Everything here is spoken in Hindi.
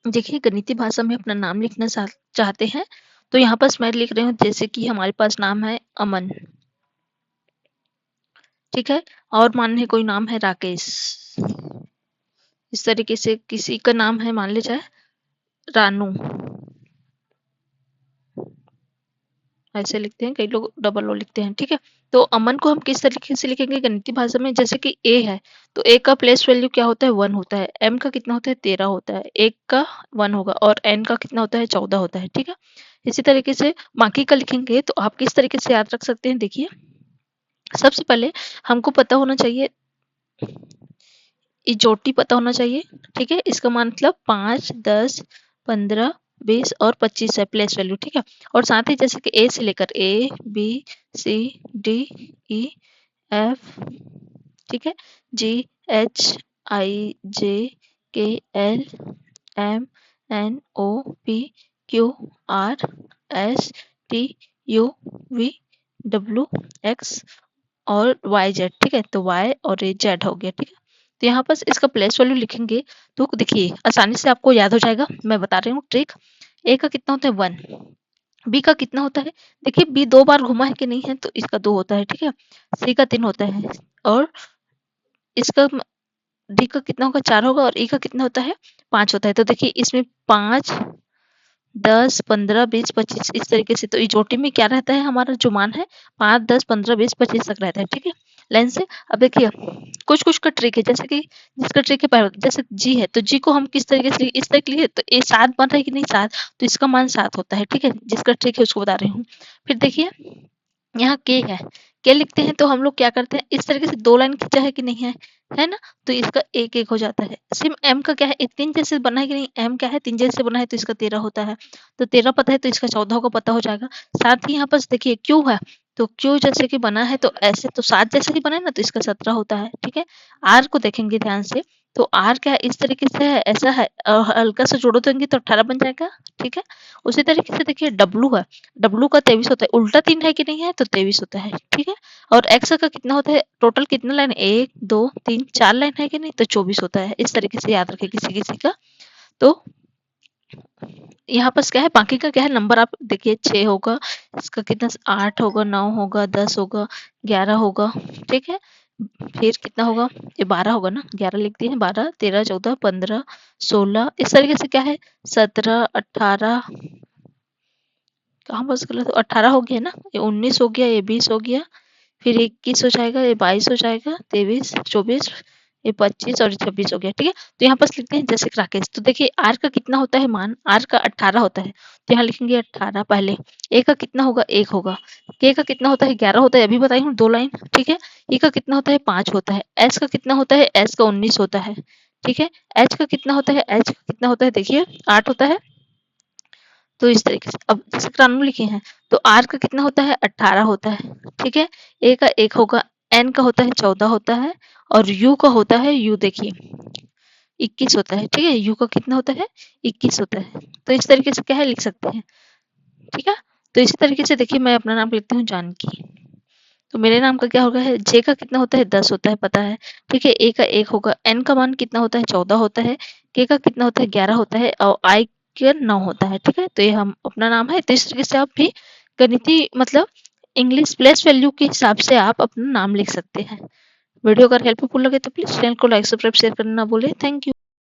देखिए गणितीय भाषा में अपना नाम लिखना चाहते हैं तो यहाँ पर मैं लिख रही हूँ, जैसे कि हमारे पास नाम है अमन, ठीक है, और मान लीजिए कोई नाम है राकेश, इस तरीके से किसी का नाम है मान लीजिए रानू, ऐसे लिखते हैं, कई लोग डबल ओ लिखते हैं, ठीक है। तो अमन को हम किस तरीके से लिखेंगे गणितीय भाषा में, जैसे कि ए है तो ए का प्लेस वैल्यू क्या होता है 1 होता है, एम का कितना होता है 13 होता है, एक का 1 होगा और एन का कितना होता है 14 होता है, ठीक है। इसी तरीके से बाकी का लिखेंगे तो आप किस तरीके से याद रख सकते हैं, देखिए सबसे पहले हमको पता होना चाहिए, इजोटी पता होना चाहिए, ठीक है, इसका मतलब 5, 10, 15, 20 और 25 है प्लेस वैल्यू, ठीक है। और साथ ही जैसे कि ए से लेकर A B C D E F, ठीक है, G H I J K L M N O P Q R S T U V W X और वाई जेड, ठीक है। तो वाई और ये जेड हो गया, ठीक है। तो यहाँ पर इसका प्लेस वैल्यू लिखेंगे तो देखिए आसानी से आपको याद हो जाएगा, मैं बता रही हूँ ट्रिक। ए का कितना होता है 1, बी का कितना होता है, देखिए बी 2 बार घुमा है कि नहीं है तो इसका 2 होता है, ठीक है। सी का 3 होता है और इसका डी का कितना होगा 4 होगा और ई का कितना होता है 5 होता है। तो देखिए इसमें 5, 10, 15, 20, 25 इस तरीके से, तो इजोटी में क्या रहता है हमारा जो मान है 5, 10, 15, 20, 25 तक रहता है, ठीक है, लाइन से। अब देखिए कुछ कुछ का ट्रिक है, जैसे कि जिसका ट्रिक है जैसे जी है तो जी को हम किस तरीके से इस तरीके लिखे तो ये 7 बन रहा है कि नहीं 7, तो इसका मान 7 होता है, ठीक है, जिसका ट्रिक है उसको बता रही हूँ। फिर देखिए यहाँ के है, के लिखते हैं तो हम लोग क्या करते हैं इस तरीके से 2 लाइन खींचा है कि नहीं है ना, तो इसका एक एक हो जाता है। सेम एम का क्या है, एक 3 जैसे बना है कि नहीं, एम क्या है 3 जैसे बना है तो इसका 13 होता है, तो 13 पता है तो इसका 14 का पता हो जाएगा। साथ ही यहाँ पर देखिए क्यू है, तो क्यू जैसे कि बना है तो ऐसे तो 7 जैसे ही बना है ना तो इसका 17 होता है, ठीक है। आर को देखेंगे ध्यान से, तो आर क्या है इस तरीके से है, ऐसा है हल्का सा जोड़ो देंगे तो 18 बन जाएगा, ठीक है। उसी तरीके से देखिए डब्लू है, डब्लू का 23 होता है, उल्टा 3 है कि नहीं है तो 23 होता है, ठीक है। और एक्स का कितना होता है, टोटल कितना लाइन 1 2 3 4 लाइन है कि नहीं तो 24 होता है। इस तरीके से याद रखें किसी किसी का। तो यहाँ पर क्या है बाकी का क्या है नंबर आप देखिए 6 होगा, इसका कितना 8 होगा, 9 होगा, 10 होगा, 11 होगा, ठीक है। फिर कितना होगा, ये 12 होगा ना, 11 लिख दिए, 12 13 14 15 16 इस तरीके से क्या है 17 18, कहाँ बस गलत 18 हो गया ना, ये 19 हो गया, ये 20 हो गया, फिर 21 हो जाएगा, ये 22 हो जाएगा, 23 24 ये 25 और 26 हो गया, ठीक है। तो यहाँ पर लिखते हैं जैसे राकेश, तो देखिए आर का कितना होता है मान, आर का 18 होता है तो यहाँ लिखेंगे 18 पहले। ए का कितना होगा 1 होगा, के का कितना होता है 11 होता है, अभी बताई हूँ 2 लाइन, ठीक है। ई का कितना होता है 5 होता है, एस का कितना होता है, एस का 19 होता है, ठीक है। एच का कितना होता है, एच का कितना होता है देखिए 8 होता है। तो इस तरीके से अब जैसे क्रानू लिखे हैं तो आर का कितना होता है 18 होता है, ठीक है। ए का 1 होगा, एन का होता है 14 होता है और यू का होता है, यू देखिए 21 होता है, ठीक है। यू का कितना होता है 21 होता है। तो इस तरीके से क्या है लिख सकते हैं, ठीक है। तो इसी तरीके से देखिए मैं अपना नाम लिखती हूँ जानकी, तो मेरे नाम का क्या होगा है, जे का कितना होता है 10 होता है पता है, ठीक है। ए का 1 होगा, एन का मान कितना होता है 14 होता है, के का कितना होता है 11 होता है और आई का 9 होता है, ठीक है। तो ये हम अपना नाम है, तो इस तरीके से आप भी गणितीय मतलब इंग्लिश प्लेस वैल्यू के हिसाब से आप अपना नाम लिख सकते हैं। वीडियो अगर हेल्पफुल लगे तो प्लीज चैनल को लाइक सब्सक्राइब शेयर करना ना भूलें। Thank you.